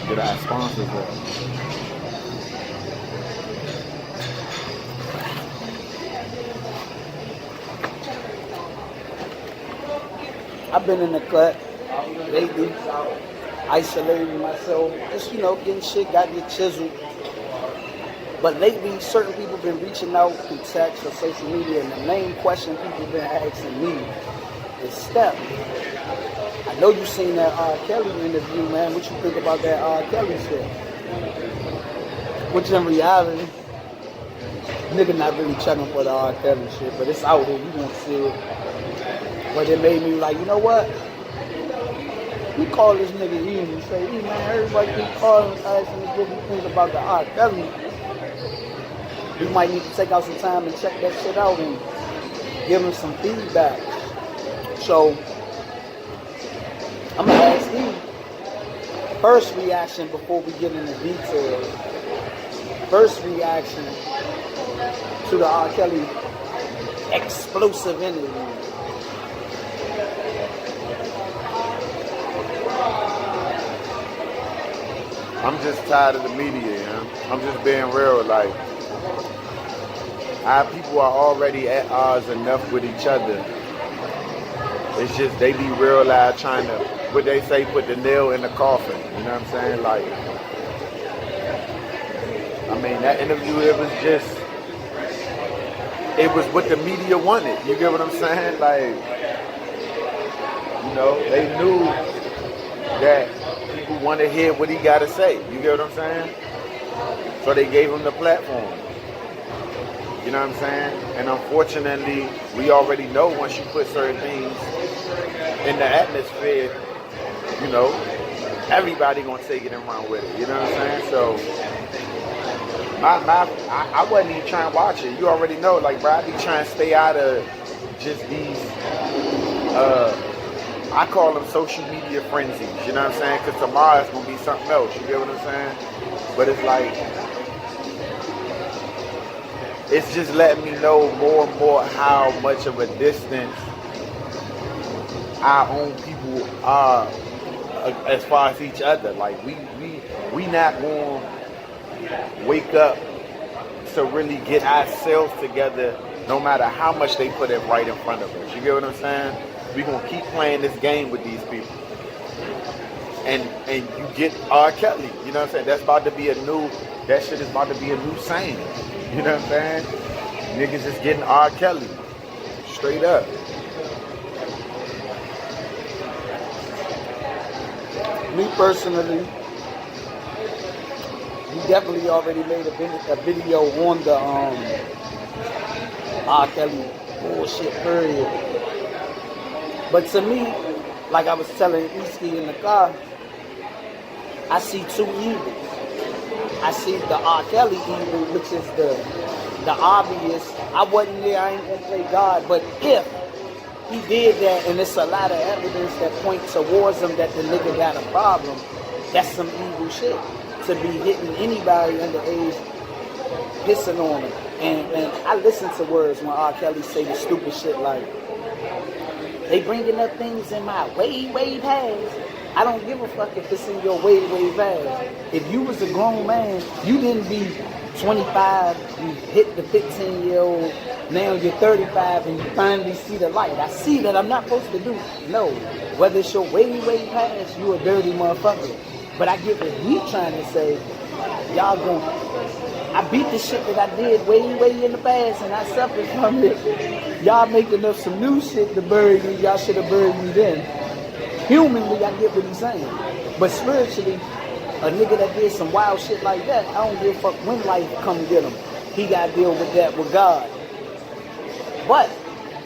Get our sponsors up. I've been in the cut lately, isolating myself, just, getting shit, got to get chiseled. But lately, certain people been reaching out through text or social media, and the main question people been asking me is, Steph, I know you seen that R. Kelly interview, man. What you think about that R. Kelly shit? Which in reality, nigga not really checking for the R. Kelly shit, but it's out there. You gonna see it. But it made me like, you know what? We call this nigga E and say, E, man, everybody keep calling, asking us what we think about the R. Kelly. We might need to take out some time and check that shit out and give him some feedback. So, I'm gonna ask you, first reaction before we get into details. First reaction to the R. Kelly explosive interview. I'm just tired of the media, I'm just being real. Like, our people are already at odds enough with each other. It's just they be real loud trying to, what they say, put the nail in the coffin. You know what I'm saying? Like, I mean, that interview, it was what the media wanted. You get what I'm saying? Like, they knew that people want to hear what he got to say. You get what I'm saying? So they gave him the platform. You know what I'm saying? And unfortunately, we already know once you put certain things in the atmosphere, everybody gonna take it and run with it. You know what I'm saying? So I wasn't even trying to watch it. You already know, like, bro, I be trying to stay out of just these I call them social media frenzies, you know what I'm saying? Because tomorrow it's going to be something else, you get what I'm saying? But it's like, it's just letting me know more and more how much of a distance our own people are as far as each other. Like, we not going to wake up to really get ourselves together no matter how much they put it right in front of us. You get what I'm saying? We're going to keep playing this game with these people. And you get R. Kelly, you know what I'm saying? That shit is about to be a new saying. You know what I'm saying? Niggas is getting R. Kelly. Straight up. Me personally, we definitely already made a video on the R. Kelly bullshit period. But to me, like I was telling Eski in the car, I see two evils. I see the R. Kelly evil, which is the obvious. I wasn't there, I ain't gonna play God, but if he did that, and it's a lot of evidence that points towards him that the nigga got a problem, that's some evil shit. To be hitting anybody underage, pissing on him. And I listen to words when R. Kelly say the stupid shit like, they bringing up things in my way past. I don't give a fuck if it's in your way past. If you was a grown man, you didn't be 25, you hit the 15-year-old, now you're 35 and you finally see the light. I see that I'm not supposed to do. No, whether it's your way past, you a dirty motherfucker. But I get what we trying to say. Y'all gon' I beat the shit that I did way in the past and I suffered from it. Y'all making up some new shit to bury me. Y'all should have buried me then. Humanly, I get what he's saying. But spiritually, a nigga that did some wild shit like that, I don't give a fuck when life come get him. He got to deal with that with God. But,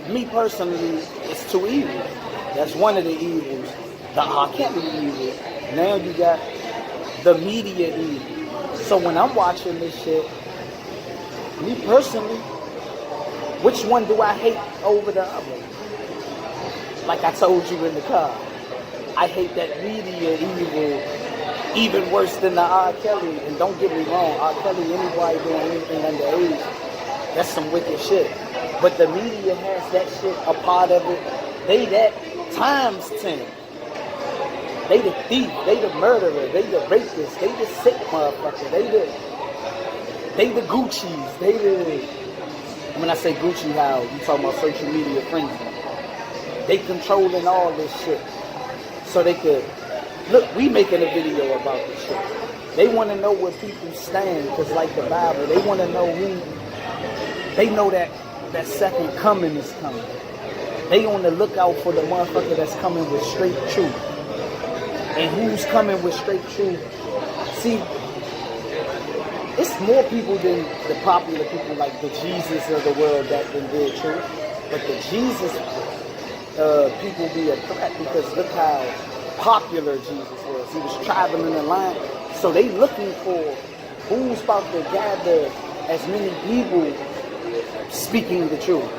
me personally, it's two evils. That's one of the evils. The R. Kelly evil. Now you got the media evil. So when I'm watching this shit, me personally, which one do I hate over the other? Like I told you in the car, I hate that media evil even worse than the R. Kelly. And don't get me wrong, R. Kelly, anybody doing anything underage, that's some wicked shit. But the media has that shit, a part of it. They that times 10. They the thief, they the murderer, they the rapist, they the sick motherfucker, they the Gucci's, they the, when I say Gucci, how you talking about social media frenzy. They controlling all this shit. So they could, look, we making a video about this shit. They want to know where people stand, because like the Bible, they want to know who, they know that second coming is coming. They on the lookout for the motherfucker that's coming with straight truth. And who's coming with straight truth? See, it's more people than the popular people like the Jesus of the world that reveal truth. But the Jesus people be a threat because look how popular Jesus was. He was traveling the line. So they looking for who's about to gather as many people speaking the truth.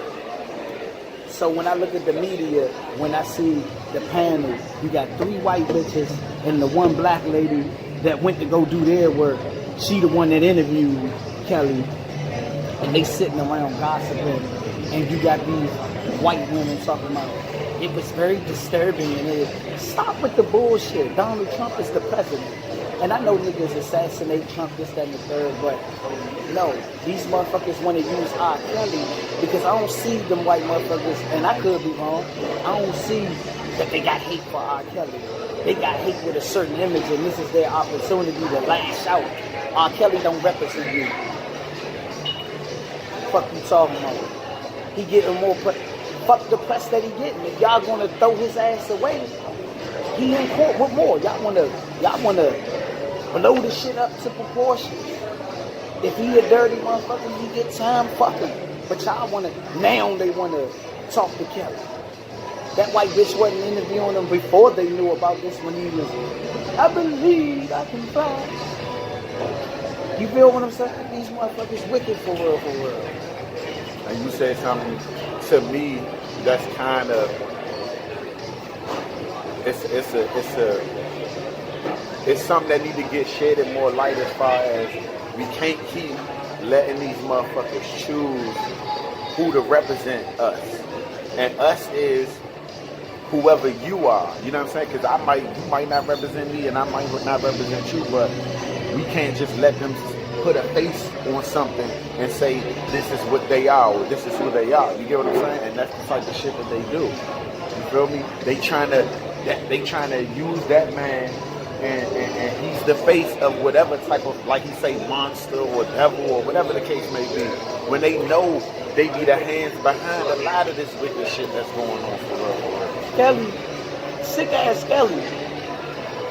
So when I look at the media, when I see the panel, you got 3 white bitches and the 1 black lady that went to go do their work. She the one that interviewed Kelly, and they sitting around gossiping, and you got these white women talking about it was very disturbing, and it stop with the bullshit. Donald Trump is the president. And I know niggas assassinate Trump, this, that, and the third, but no, these motherfuckers want to use R. Kelly because I don't see them white motherfuckers, and I could be wrong, I don't see that they got hate for R. Kelly. They got hate with a certain image, and this is their opportunity to lash out. R. Kelly don't represent you. Fuck you talking about? He getting more fuck the press that he getting. If y'all gonna throw his ass away, he in court with more. Y'all wanna blow the shit up to proportion. If he a dirty motherfucker, he get time, fuck him. But y'all now they wanna talk to Kelly. That white bitch wasn't interviewing him before they knew about this when he was, I believe I can fly. You feel what I'm saying? These motherfuckers wicked for real, for real. And you said something to me that's kind of, it's something that need to get shedded more light as far as we can't keep letting these motherfuckers choose who to represent us. And us is whoever you are. You know what I'm saying? Because you might not represent me and I might not represent you, but we can't just let them put a face on something and say this is what they are or this is who they are. You get what I'm saying? And that's the type of shit that they do. You feel me? They trying to use that man and he's the face of whatever type of, like he say, monster or devil or whatever the case may be. When they know they be the hands behind a lot of this wicked shit that's going on for real. Kelly, sick ass Kelly,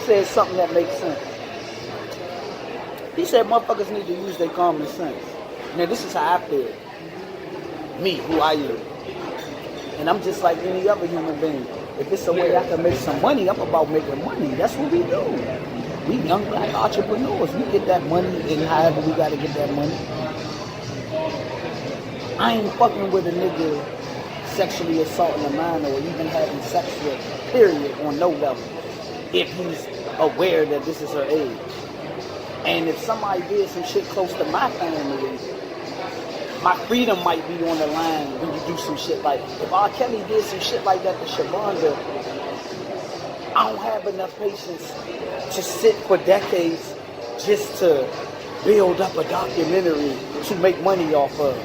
said something that makes sense. He said motherfuckers need to use their common sense. Now this is how I feel. Me, who I am. And I'm just like any other human being. If it's a way I can make some money, I'm about making money. That's what we do. We young black entrepreneurs. We get that money and however we gotta get that money. I ain't fucking with a nigga sexually assaulting a minor or even having sex with, period, on no level. If he's aware that this is her age. And if somebody did some shit close to my family, my freedom might be on the line when you do some shit like, if R. Kelly did some shit like that to Shavonda, I don't have enough patience to sit for decades just to build up a documentary to make money off of.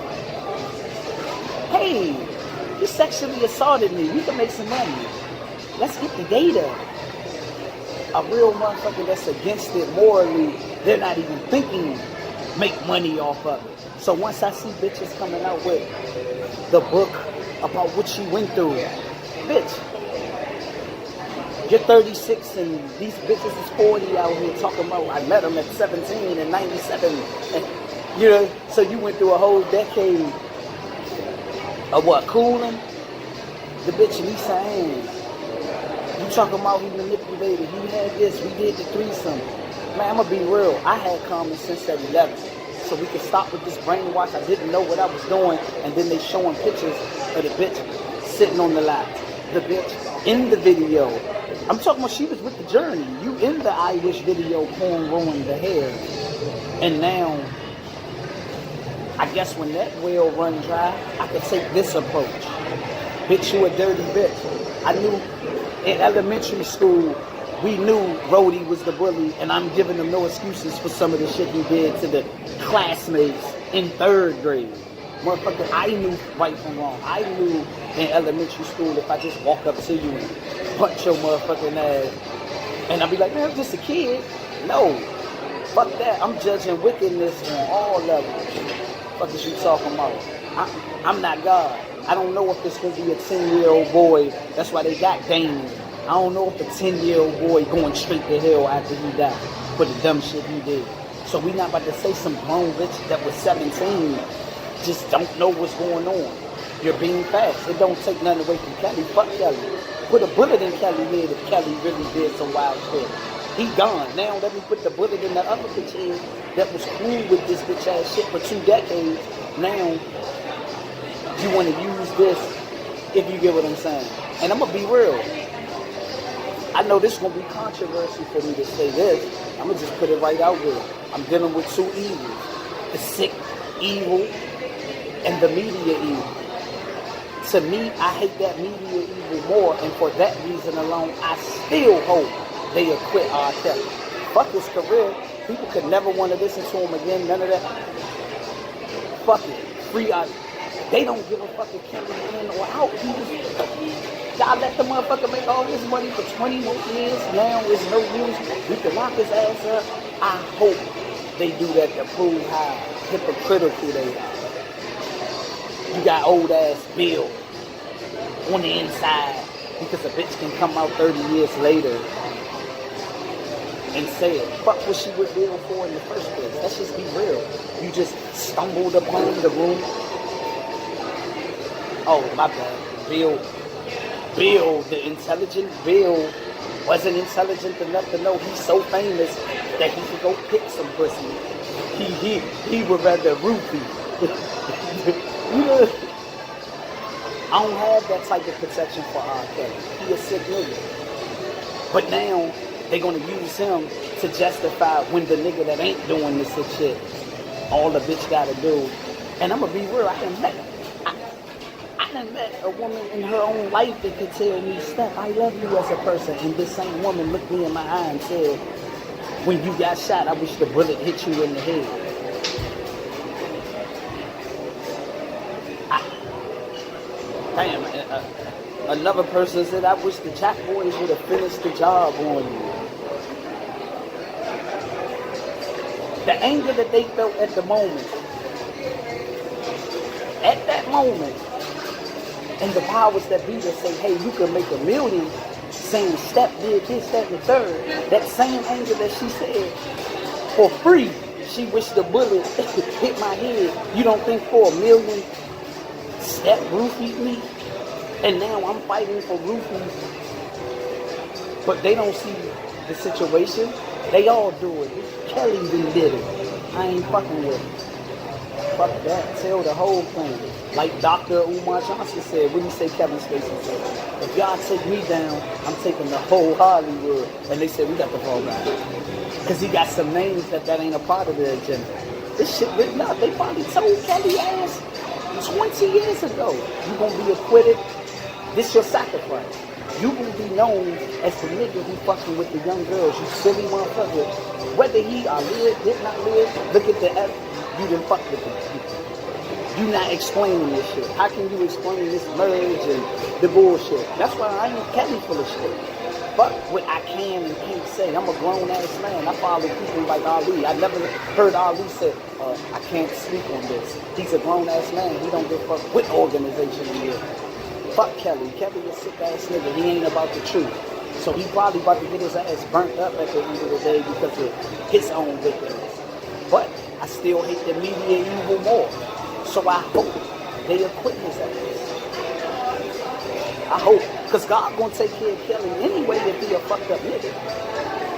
Hey, you sexually assaulted me, we can make some money. Let's get the data. A real motherfucker that's against it morally, they're not even thinking make money off of it. So once I see bitches coming out with the book about what she went through, bitch, you're 36 and these bitches is 40 out here talking about, I met them at 17 and 97. And, you know, so you went through a whole decade of what, cooling? The bitch Lisa Ann. You talking about he manipulated, he had this, we did the threesome. Man, I'm gonna be real, I had common sense at 11. So we could stop with this brainwash. I didn't know what I was doing, and then they showing pictures of the bitch sitting on the lap. The bitch in the video. I'm talking about she was with the journey. You in the I Wish video porn ruined the hair. And now, I guess when that well run dry, I could take this approach. Bitch, you a dirty bitch. I knew in elementary school, we knew Rhodey was the bully, and I'm giving him no excuses for some of the shit he did to the classmates in 3rd grade. Motherfucker, I knew right from wrong. I knew in elementary school if I just walk up to you and punch your motherfucking ass, and I'd be like, man, I'm just a kid. No, fuck that. I'm judging wickedness on all levels. Fuck is you talking about? I'm not God. I don't know if this will be a 10-year-old boy. That's why they got Damien. I don't know if a 10-year-old boy going straight to hell after he died for the dumb shit he did. So we not about to say some grown bitch that was 17 just don't know what's going on. You're being fast. It don't take nothing away from Kelly. Fuck Kelly. Put a bullet in Kelly's head if Kelly really did some wild shit. He gone. Now let me put the bullet in the other bitch head that was cool with this bitch ass shit for 2 decades. Now you want to use this, if you get what I'm saying. And I'm going to be real. I know this is going to be controversial for me to say this. I'm going to just put it right out there. I'm dealing with 2 evils. The sick evil and the media evil. To me, I hate that media evil more, and for that reason alone, I still hope they acquit R. Kelly. Fuck his career. People could never want to listen to him again. None of that. Fuck it. Free R. They don't give a fuck if Kelly in or out. Y'all let the motherfucker make all this money for 20 more years. Now there's no use. We can lock his ass up. I hope they do that to prove how hypocritical they are. You got old ass Bill on the inside because a bitch can come out 30 years later and say it. Fuck what she was Bill for in the first place. Let's just be real. You just stumbled upon the room. Oh, my bad. Bill, the intelligent Bill wasn't intelligent enough to know he's so famous that he could go pick some pussy. He would rather roofie. I don't have that type of protection for R. Kelly. He a sick nigga. But now they're gonna use him to justify when the nigga that ain't doing this shit, all the bitch gotta do. And I'm gonna be real, I done met a woman in her own life that could tell me, Steph, I love you as a person. And this same woman looked me in my eye and said, when you got shot, I wish the bullet hit you in the head. Damn, another person said, I wish the Jack Boys would have finished the job on you. The anger that they felt at the moment, and the powers that be that say, hey, you can make $1 million saying Steph did this, that, and the third. That same anger that she said, for free, she wished the bullet hit my head. You don't think for $1 million Steph roofied me? And now I'm fighting for roofies. But they don't see the situation. They all do it. Kelly even did it. I ain't fucking with it. Fuck that. Tell the whole thing. Like Dr. Umar Johnson said, what did he say Kevin Spacey said? If y'all take me down, I'm taking the whole Hollywood. And they said, we got the fall back. Because he got some names that ain't a part of the agenda. This shit written up. They probably told Kelly ass 20 years ago. You gonna be acquitted. This your sacrifice. You gonna be known as the nigga who fucking with the young girls. You silly motherfucker. Whether he live, did not live, look at the F. You done fucked with them. You not explaining this shit. How can you explain this merge and the bullshit? That's why I ain't Kelly full of shit. Fuck what I can and can't say. I'm a grown ass man. I follow people like Ali. I never heard Ali say, I can't speak on this. He's a grown ass man. He don't give a fuck what organization he is. Fuck Kelly. Kelly is a sick ass nigga. He ain't about the truth. So he probably about to get his ass burnt up at the end of the day because of his own wickedness. But I still hate the media evil more. So I hope they acquit his ass. I hope. Because God gonna take care of Kelly anyway if he a fucked up nigga.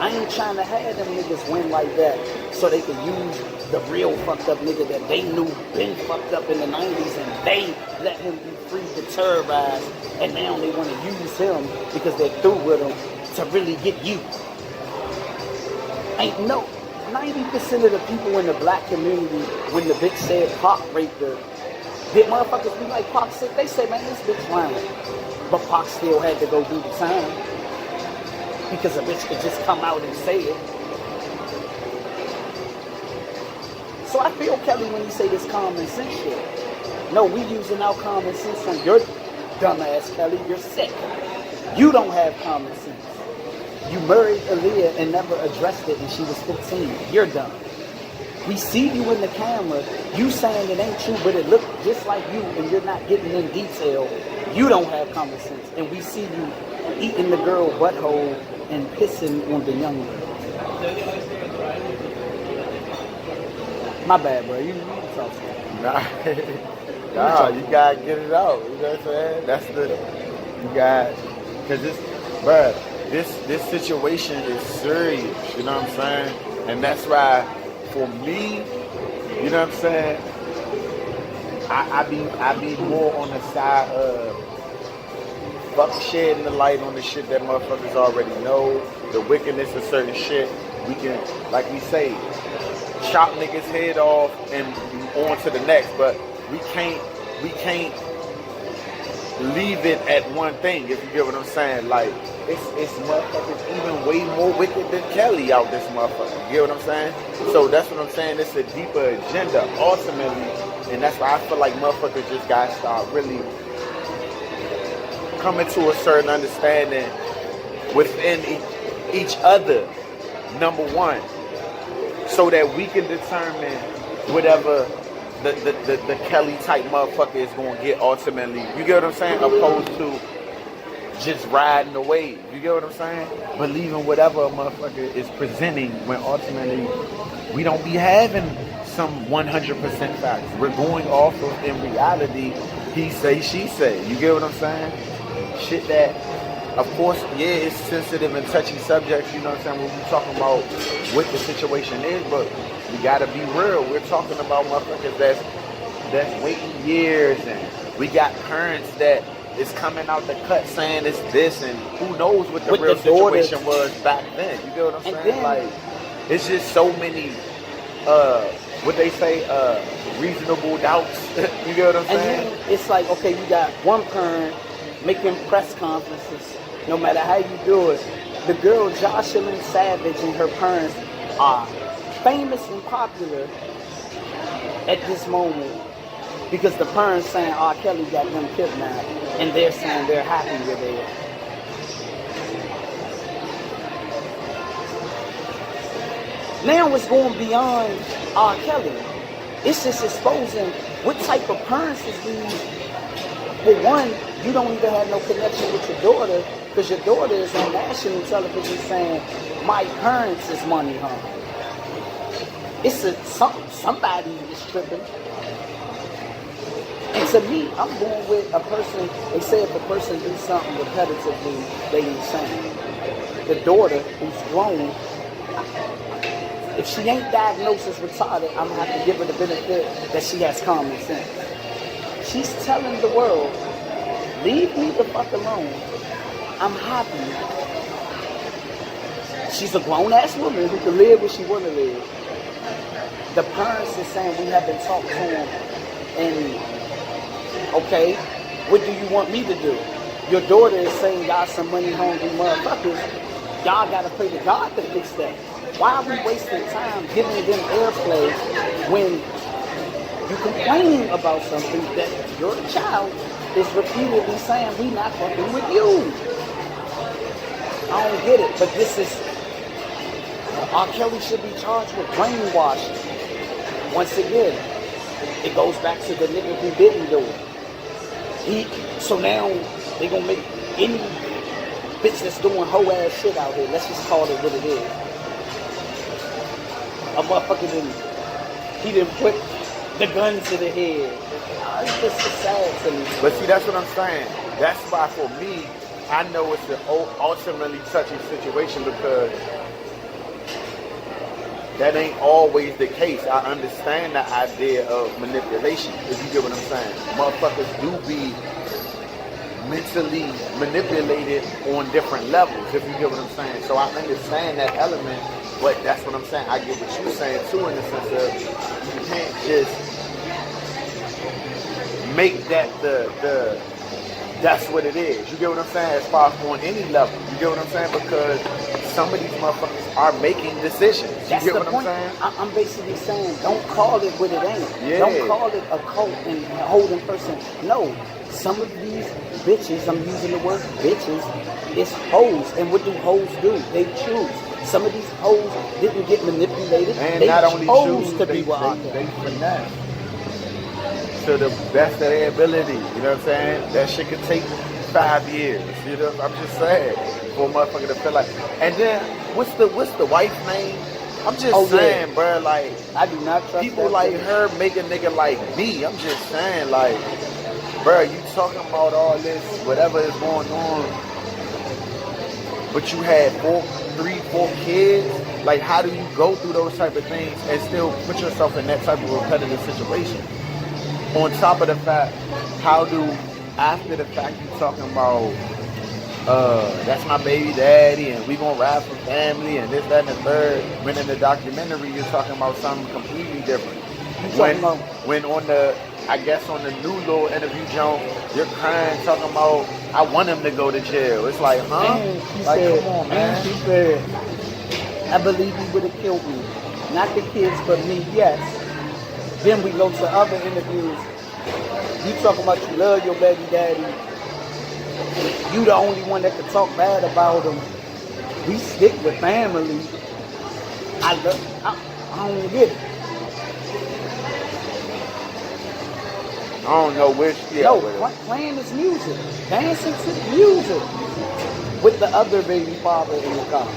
I ain't trying to have them niggas win like that so they can use the real fucked up nigga that they knew been fucked up in the 90s and they let him be free to terrorize, and now they want to use him because they're through with him to really get you. Ain't no 90% of the people in the black community, when the bitch said Pac raped her, did motherfuckers be like Pac said? They say, man, this bitch lying. But Pac still had to go do the time. because a bitch could just come out and say it. So I feel Kelly when you say this common sense shit. No, we using our common sense on your dumbass, Kelly. You're sick. You don't have common sense. You married Aaliyah and never addressed it and she was 15. You're dumb. We see you in the camera. You saying it ain't true, but it looked just like you and you're not getting in detail. You don't have common sense. And we see you eating the girl butthole and pissing on the young girl. My bad, bro. You talk to me. Nah, you gotta get it out. You know what I'm saying? That's you got, cause this situation is serious. You know what I'm saying? And that's why, for me, you know what I'm saying? I be more on the side of fuck shedding the light on the shit that motherfuckers already know, the wickedness of certain shit. We can, like we say, chop niggas' head off and on to the next, but we can't leave it at one thing, if you get what I'm saying. Like, it's motherfuckers even way more wicked than Kelly out this motherfucker. You get what I'm saying? So that's what I'm saying. It's a deeper agenda ultimately, and that's why I feel like motherfuckers just gotta start really coming to a certain understanding within each other, number one, so that we can determine whatever the Kelly type motherfucker is gonna get ultimately. You get what I'm saying? Opposed to just riding the wave. You get what I'm saying? Believing whatever a motherfucker is presenting when ultimately we don't be having some 100% facts. We're going off of, in reality, he say, she say. You get what I'm saying? Shit that, of course, yeah, it's sensitive and touchy subjects, you know what I'm saying, when we're talking about what the situation is, but we gotta be real. We're talking about motherfuckers that's waiting years, and we got parents that is coming out the cut saying it's this, and who knows what the real situation was back then. You get what I'm saying? Then, like, it's just so many, what they say, reasonable doubts. You get what I'm saying? And then it's like, okay, you got one parent making press conferences, no matter how you do it. The girl Jocelyn Savage and her parents are famous and popular at this moment because the parents saying R. Kelly got them kidnapped, and they're saying they're happy with it. Now it's going beyond R. Kelly. It's just exposing what type of parents is these. For one, you don't even have no connection with your daughter because your daughter is on national television saying, my parents is money hungry. It's somebody is tripping. And to me, I'm going with a person. They say if a person do something repetitively, they insane. The daughter, who's grown, if she ain't diagnosed as retarded, I'm going to have to give her the benefit that she has common sense. She's telling the world, leave me the fuck alone. I'm happy. She's a grown-ass woman who can live where she want to live. The parents are saying we haven't talked to him, and okay, what do you want me to do? Your daughter is saying y'all some money hungry motherfuckers. Y'all gotta pray to God to fix that. Why are we wasting time giving them airplay when you complaining about something that your child is repeatedly saying we not fucking with you? I don't get it, but this is R. Kelly should be charged with brainwashing. Once again, it goes back to the nigga who didn't do it. So now they gonna make any bitch that's doing hoe ass shit out here. Let's just call it what it is. A motherfucker he didn't put the gun to the head. It's just so sad to me. But see, that's what I'm saying. That's why for me, I know it's an ultimately touchy situation because that ain't always the case. I understand the idea of manipulation, if you get what I'm saying. Motherfuckers do be mentally manipulated on different levels, if you get what I'm saying. So I understand that element, but that's what I'm saying. I get what you're saying too, in the sense of you can't just make that the that's what it is. You get what I'm saying? As far as on any level. You get what I'm saying? Because some of these motherfuckers are making decisions. You That's get the what point. I'm saying? I'm basically saying, don't call it what it ain't. Yeah. Don't call it a cult and holding person. No, some of these bitches, I'm using the word bitches, it's hoes. And what do hoes do? They choose. Some of these hoes didn't get manipulated. And they not only chose choose, to be with they finesse to the best of their ability. You know what I'm saying? That shit could take 5 years. You know, I'm just saying, for a motherfucker to feel like. And then what's the wife's name? I'm just saying, bro. Like, I do not trust people like her make a nigga like me. I'm just saying, like, bro, you talking about all this, whatever is going on, but you had 3, 4 kids. Like, how do you go through those type of things and still put yourself in that type of repetitive situation? On top of the fact, how do, after the fact, you talking about, that's my baby daddy and we gonna ride for family and this, that, and the third, when in the documentary you're talking about something completely different. When on the, I guess on the new little interview, Joan, you're crying, talking about, I want him to go to jail. It's like, huh? Like, said, come on, man. She said, I believe he would have killed me. Not the kids, but me, yes. Then we go to other interviews. You talking about you love your baby daddy. You the only one that can talk bad about him. We stick with family. I don't get it. I don't know which. Yeah, no, playing this music, dancing to the music with the other baby father in the car,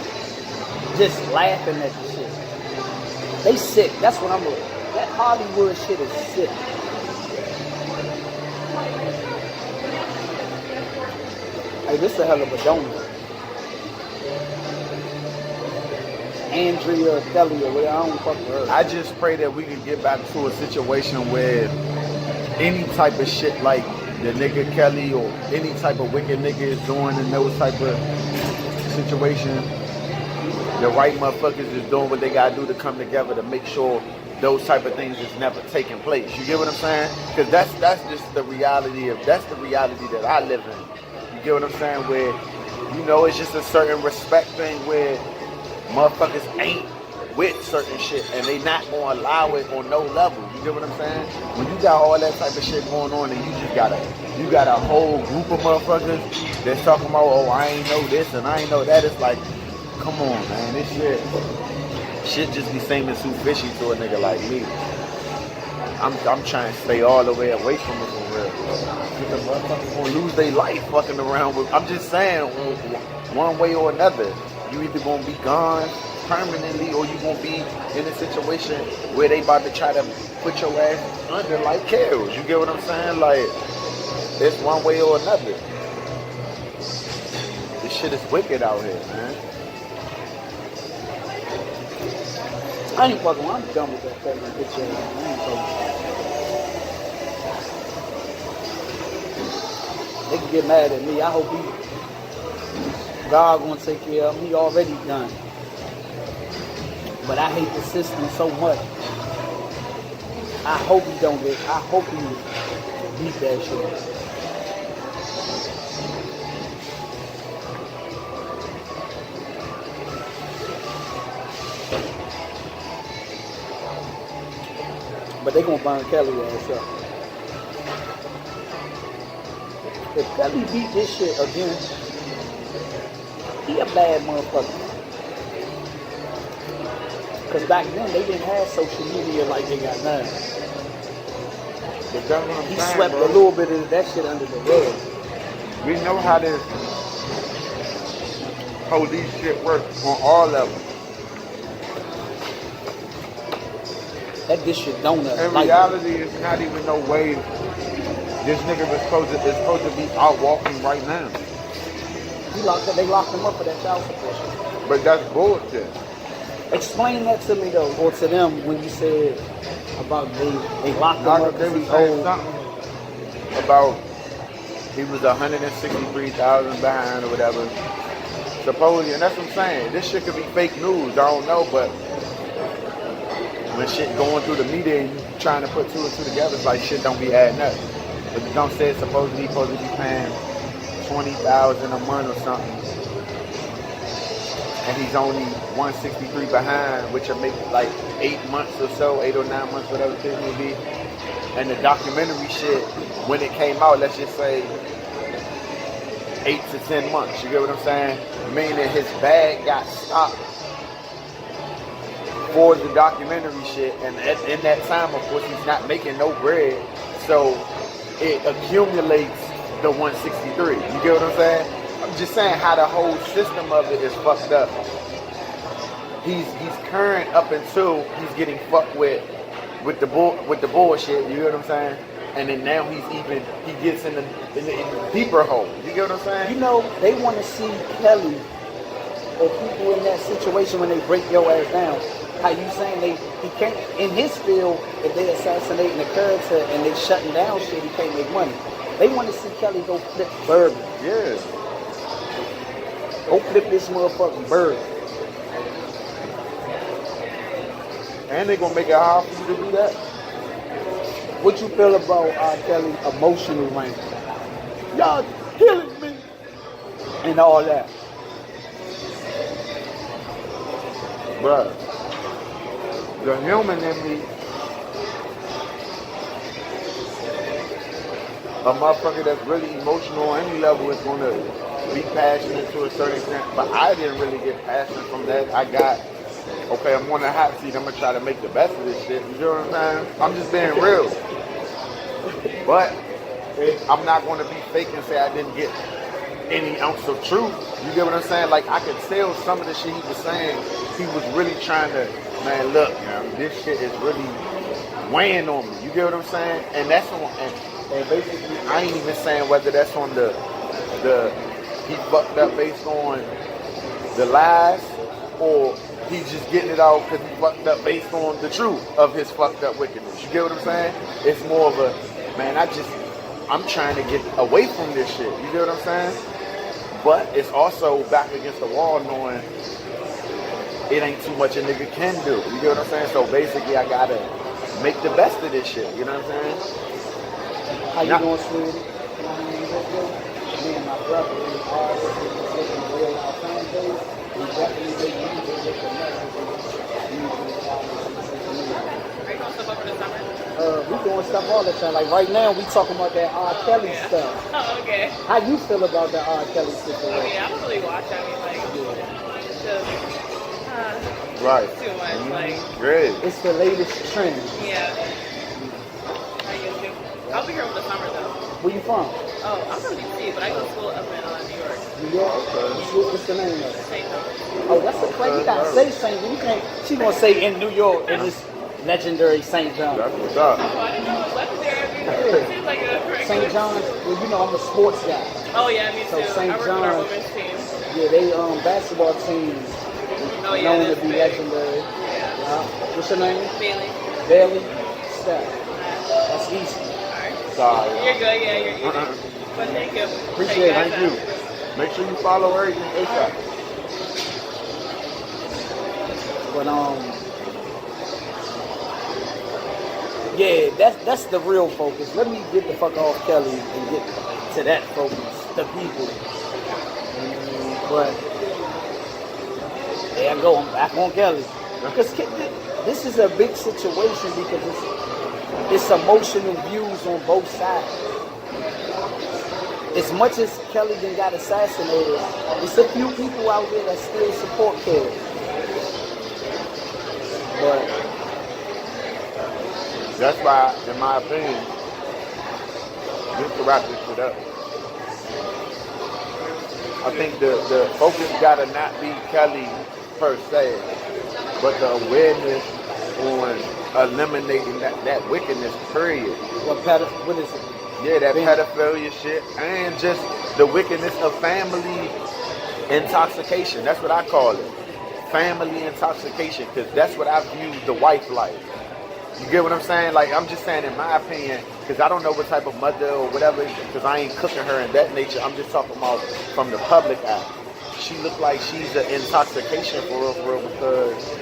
just laughing at the shit. They sick. That's what I'm looking. That Hollywood shit is sick. Hey, this is a hell of a donut. Andrea Kelly or whatever, I don't fuck with her. I just pray that we can get back to a situation where any type of shit like the nigga Kelly or any type of wicked nigga is doing in those type of situations, the right motherfuckers is doing what they gotta do to come together to make sure those type of things is never taking place. You get what I'm saying? Because that's just the reality that's the reality that I live in. You get what I'm saying? Where, you know, it's just a certain respect thing where motherfuckers ain't with certain shit and they not gonna allow it on no level. You get what I'm saying? When you got all that type of shit going on and you got a whole group of motherfuckers that's talking about, oh, I ain't know this and I ain't know that. It's like, come on, man, this shit just be seeming too fishy to a nigga like me. I'm trying to stay all the way away from it for real. Because the motherfuckers gonna lose their life fucking around with. I'm just saying, one way or another, you either gonna be gone permanently or you gonna be in a situation where they about to try to put your ass under like kills. You get what I'm saying? Like, it's one way or another. This shit is wicked out here, man. I ain't fucking. I'm done with that fucking picture. I ain't fucking. They can get mad at me. I hope God gonna take care of him. He already done. But I hate the system so much. I hope he don't get. I hope he beat that shit. But they gonna burn Kelly ass up. If Kelly beat this shit again, he a bad motherfucker. Cause back then they didn't have social media like they got now. He swept a little bit of that shit under the rug. We know how this police shit works on all levels. That dish shit donut. In reality, it's not even no way this nigga is supposed to be out walking right now. They locked him up for that child support shit. But that's bullshit. Explain that to me though, or to them when you said about they locked him up. They was saying something about he was 163,000 behind or whatever. Supposedly, and that's what I'm saying. This shit could be fake news. I don't know, but when shit going through the media and you trying to put two and two together, it's like shit don't be adding up. But you don't say it's supposed to be paying $20,000 a month or something, and he's only 163 behind, which will make like 8 months or so, 8 or 9 months, whatever the case may be. And the documentary shit, when it came out, let's just say 8 to 10 months. You get what I'm saying? Meaning his bag got stopped for the documentary shit, and in that time, of course, he's not making no bread, so it accumulates the 163. You get what I'm saying? I'm just saying how the whole system of it is fucked up. He's current up until he's getting fucked with the bullshit. You get what I'm saying? And then now he gets in the deeper hole. You get what I'm saying? You know, they want to see Kelly or people in that situation when they break your ass down. How you saying he can't, in his field, if they assassinating a character and they shutting down shit, he can't make money. They want to see Kelly go flip burger. Yeah. Go flip this motherfucking burger. And they gonna make it hard for you to do that. What you feel about Kelly's emotional range? Y'all killing me. And all that. Bruh. The human in me, a motherfucker that's really emotional on any level is going to be passionate to a certain extent. But I didn't really get passionate from that. I'm on the hot seat. I'm going to try to make the best of this shit. You know what I'm saying? I'm just being real. But I'm not going to be fake and say I didn't get any ounce of truth. You get what I'm saying? Like, I could tell some of the shit he was saying, he was really trying to, man, look, man, this shit is really weighing on me. You get what I'm saying? And that's on, and basically, I ain't even saying whether that's on the he fucked up based on the lies, or he's just getting it out because he fucked up based on the truth of his fucked up wickedness. You get what I'm saying? It's more of a, man, I'm trying to get away from this shit. You get what I'm saying? But it's also back against the wall knowing it ain't too much a nigga can do. You get what I'm saying? So basically, I gotta make the best of this shit. You know what I'm saying? How you doing, sweetie? Me and my brother, we are looking real our fan base. We definitely big music with the message. Are you doing stuff over the summer? We doing stuff all the time. Like right now, we talking about that R. Kelly stuff. Oh, okay. How you feel about the R. Kelly situation? Oh, yeah, I don't really watch. I mean, like, it's just Right. too much. Like, Great. It's the latest trend. yeah. I used to. I'll be here over the summer though. Where you from? Oh, I'm from DC, but I go to school up in New York. New York? Okay. What's the name of it? St. Thomas. Oh, that's a place. You gotta say St. John. You can't. She gonna say in New York in this legendary St. John. That's what's up. Oh, I didn't know it was legendary. It seems like a regular. St. John's. Well, you know I'm a sports guy. Oh yeah, me too. So St. I work with our John's. women's team. Yeah, they basketball team Oh yeah, known to that's be big. legendary. Yeah. What's your name? Bailey. Bailey Steph. That's Eski. Sorry. You're good. Yeah, you're eating. But thank you. Appreciate it. Thank you. Make sure you follow everything ASAP. But yeah, that's the real focus. Let me get the fuck off Kelly and get to that focus, the people. But there I go. I'm back on Kelly because this is a big situation because it's emotional views on both sides. As much as Kelly then got assassinated, there's a few people out there that still support Kelly. But That's why, in my opinion, just to wrap this shit up, I think the focus gotta not be Kelly per se, but the awareness on eliminating that wickedness, period. what is it? Yeah, that pedophilia shit, and just the wickedness of family intoxication. That's what I call it. Family intoxication, because that's what I view the wife like. You get what I'm saying? Like, I'm just saying in my opinion, because I don't know what type of mother or whatever, because I ain't cooking her in that nature. I'm just talking about from the public eye. She look like she's an intoxication for real, because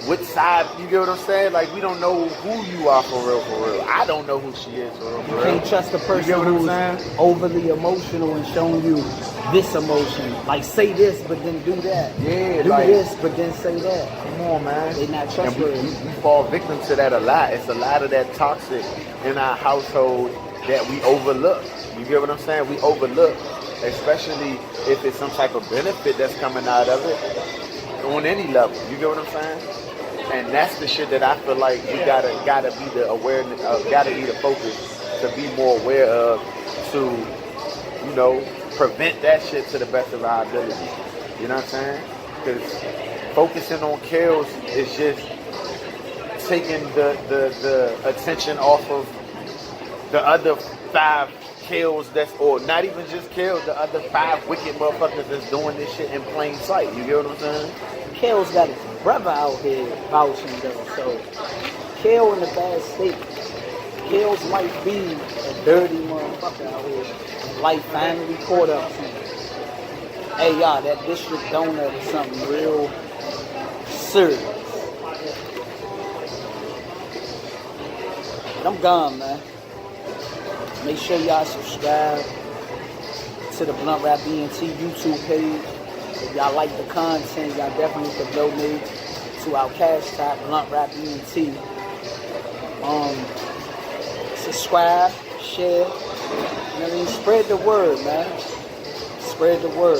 which side, you get what I'm saying? Like, we don't know who you are for real, for real. I don't know who she is for real, for You real. can't trust a person get what I'm who's saying? overly emotional and showing you this emotion. Like, say this, but then do that. Yeah, do like- this, but then say that. Come on, man. They not And trustworthy. we fall victim to that a lot. It's a lot of that toxic in our household that we overlook. You get what I'm saying? We overlook, especially if it's some type of benefit that's coming out of it on any level. You get what I'm saying? And that's the shit that I feel like we gotta be the awareness, gotta be the focus to be more aware of, to, you know, prevent that shit to the best of our ability. You know what I'm saying? Because focusing on kills is just taking the attention off of the other 5 kills or not even just kills, the other 5 wicked motherfuckers that's doing this shit in plain sight. You get what I'm saying? Kale's got his brother out here vouching though, so Kale in a bad state. Kale's might be a dirty motherfucker out here. Life finally caught up to him. Hey y'all, that district donut is something real serious. But I'm gone, man. Make sure y'all subscribe to the BluntRapENT YouTube page. If y'all like the content, y'all definitely could donate to our cash tag, BluntRapENT. Subscribe, share, you know what I mean? Spread the word, man. Spread the word.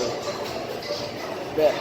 Bet.